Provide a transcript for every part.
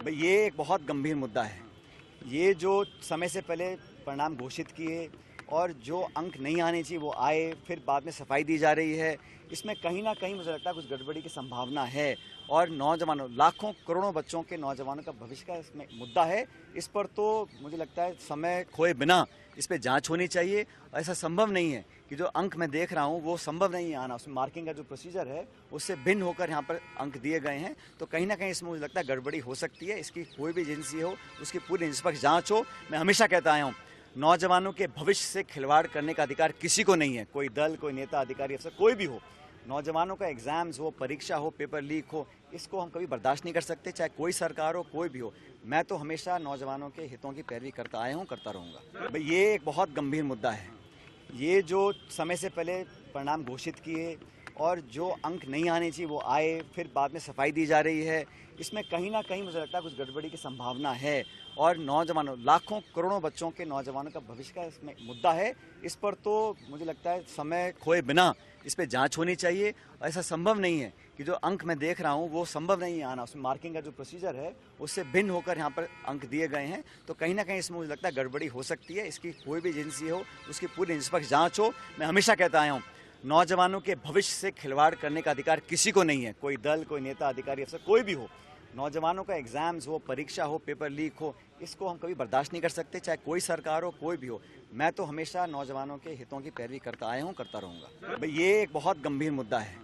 भाई ये एक बहुत गंभीर मुद्दा है। ये जो समय से पहले परिणाम घोषित किए और जो अंक नहीं आने चाहिए वो आए, फिर बाद में सफाई दी जा रही है, इसमें कहीं ना कहीं मुझे लगता है कुछ गड़बड़ी की संभावना है। और नौजवानों, लाखों करोड़ों बच्चों के, नौजवानों का भविष्य का इसमें मुद्दा है। इस पर तो मुझे लगता है समय खोए बिना इस पर जांच होनी चाहिए। ऐसा संभव नहीं है कि जो अंक मैं देख रहा हूँ वो संभव नहीं आना, उसमें मार्किंग का जो प्रोसीजर है उससे भिन्न होकर यहाँ पर अंक दिए गए हैं। तो कहीं ना कहीं इसमें मुझे लगता है गड़बड़ी हो सकती है। इसकी कोई भी एजेंसी हो उसकी पूरी निष्पक्ष जांच हो। मैं हमेशा कहता आया हूँ, नौजवानों के भविष्य से खिलवाड़ करने का अधिकार किसी को नहीं है। कोई दल, कोई नेता, अधिकारी, अफसर कोई भी हो। नौजवानों का एग्जाम्स हो, परीक्षा हो, पेपर लीक हो, इसको हम कभी बर्दाश्त नहीं कर सकते, चाहे कोई सरकार हो, कोई भी हो। मैं तो हमेशा नौजवानों के हितों की पैरवी करता आया हूँ, करता रहूँगा। भाई ये एक बहुत गंभीर मुद्दा है। ये जो समय से पहले परिणाम घोषित किए और जो अंक नहीं आने चाहिए वो आए, फिर बाद में सफाई दी जा रही है, इसमें कहीं ना कहीं मुझे लगता है कुछ गड़बड़ी की संभावना है। और नौजवानों, लाखों करोड़ों बच्चों के, नौजवानों का भविष्य का इसमें मुद्दा है। इस पर तो मुझे लगता है समय खोए बिना इस पर जांच होनी चाहिए। ऐसा संभव नहीं है कि जो अंक मैं देख रहा हूँ वो संभव नहीं आना, उसमें मार्किंग का जो प्रोसीजर है उससे भिन्न होकर यहाँ पर अंक दिए गए हैं। तो कहीं ना कहीं इसमें मुझे लगता है गड़बड़ी हो सकती है। इसकी कोई भी एजेंसी हो उसकी पूरी निष्पक्ष जांच हो। मैं हमेशा कहता आया हूँ, नौजवानों के भविष्य से खिलवाड़ करने का अधिकार किसी को नहीं है। कोई दल, कोई नेता, अधिकारी, अफसर कोई भी हो। नौजवानों का एग्जाम्स हो, परीक्षा हो, पेपर लीक हो, इसको हम कभी बर्दाश्त नहीं कर सकते, चाहे कोई सरकार हो, कोई भी हो। मैं तो हमेशा नौजवानों के हितों की पैरवी करता आया हूँ, करता रहूँगा। भाई ये एक बहुत गंभीर मुद्दा है।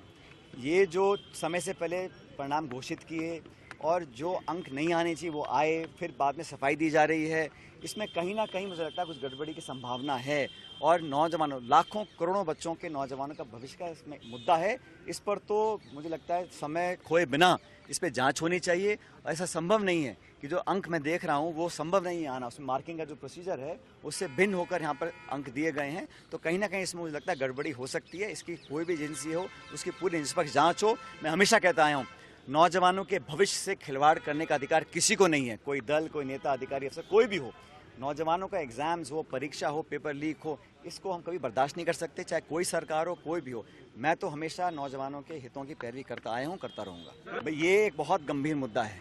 ये जो समय से पहले परिणाम घोषित किए और जो अंक नहीं आने चाहिए वो आए, फिर बाद में सफाई दी जा रही है, इसमें कहीं ना कहीं मुझे लगता है कुछ गड़बड़ी की संभावना है। और नौजवानों, लाखों करोड़ों बच्चों के, नौजवानों का भविष्य का इसमें मुद्दा है। इस पर तो मुझे लगता है समय खोए बिना इस पर जांच होनी चाहिए। ऐसा संभव नहीं है कि जो अंक मैं देख रहा हूँ वो संभव नहीं आना, उसमें मार्किंग का जो प्रोसीजर है उससे भिन्न होकर यहाँ पर अंक दिए गए हैं। तो कहीं ना कहीं इसमें मुझे लगता है गड़बड़ी हो सकती है। इसकी कोई भी एजेंसी हो उसकी पूरी निष्पक्ष जांच हो। मैं हमेशा कहता आया हूँ, नौजवानों के भविष्य से खिलवाड़ करने का अधिकार किसी को नहीं है। कोई दल, कोई नेता, अधिकारी, अफसर कोई भी हो। नौजवानों का एग्जाम्स हो, परीक्षा हो, पेपर लीक हो, इसको हम कभी बर्दाश्त नहीं कर सकते, चाहे कोई सरकार हो, कोई भी हो। मैं तो हमेशा नौजवानों के हितों की पैरवी करता आया हूँ, करता रहूँगा। भाई ये एक बहुत गंभीर मुद्दा है।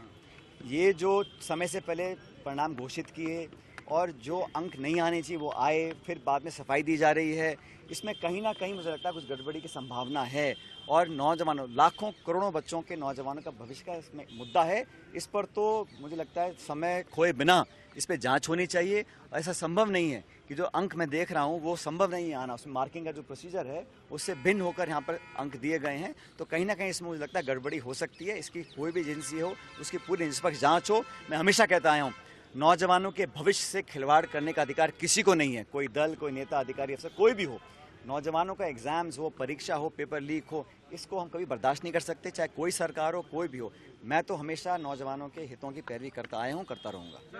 ये जो समय से पहले परिणाम घोषित किए और जो अंक नहीं आने चाहिए वो आए, फिर बाद में सफाई दी जा रही है, इसमें कहीं ना कहीं मुझे लगता है कुछ गड़बड़ी की संभावना है। और नौजवानों, लाखों करोड़ों बच्चों के, नौजवानों का भविष्य का इसमें मुद्दा है। इस पर तो मुझे लगता है समय खोए बिना इस पर जांच होनी चाहिए। ऐसा संभव नहीं है कि जो अंक मैं देख रहा हूँ वो संभव नहीं आना, उसमें मार्किंग का जो प्रोसीजर है उससे भिन्न होकर यहाँ पर अंक दिए गए हैं। तो कहीं ना कहीं इसमें मुझे लगता है गड़बड़ी हो सकती है। इसकी कोई भी एजेंसी हो उसकी पूरी निष्पक्ष जांच हो। मैं हमेशा कहता आया हूँ, नौजवानों के भविष्य से खिलवाड़ करने का अधिकार किसी को नहीं है। कोई दल, कोई नेता, अधिकारी, अफसर कोई भी हो। नौजवानों का एग्जाम्स हो, परीक्षा हो, पेपर लीक हो, इसको हम कभी बर्दाश्त नहीं कर सकते, चाहे कोई सरकार हो, कोई भी हो। मैं तो हमेशा नौजवानों के हितों की पैरवी करता आया हूँ, करता रहूँगा।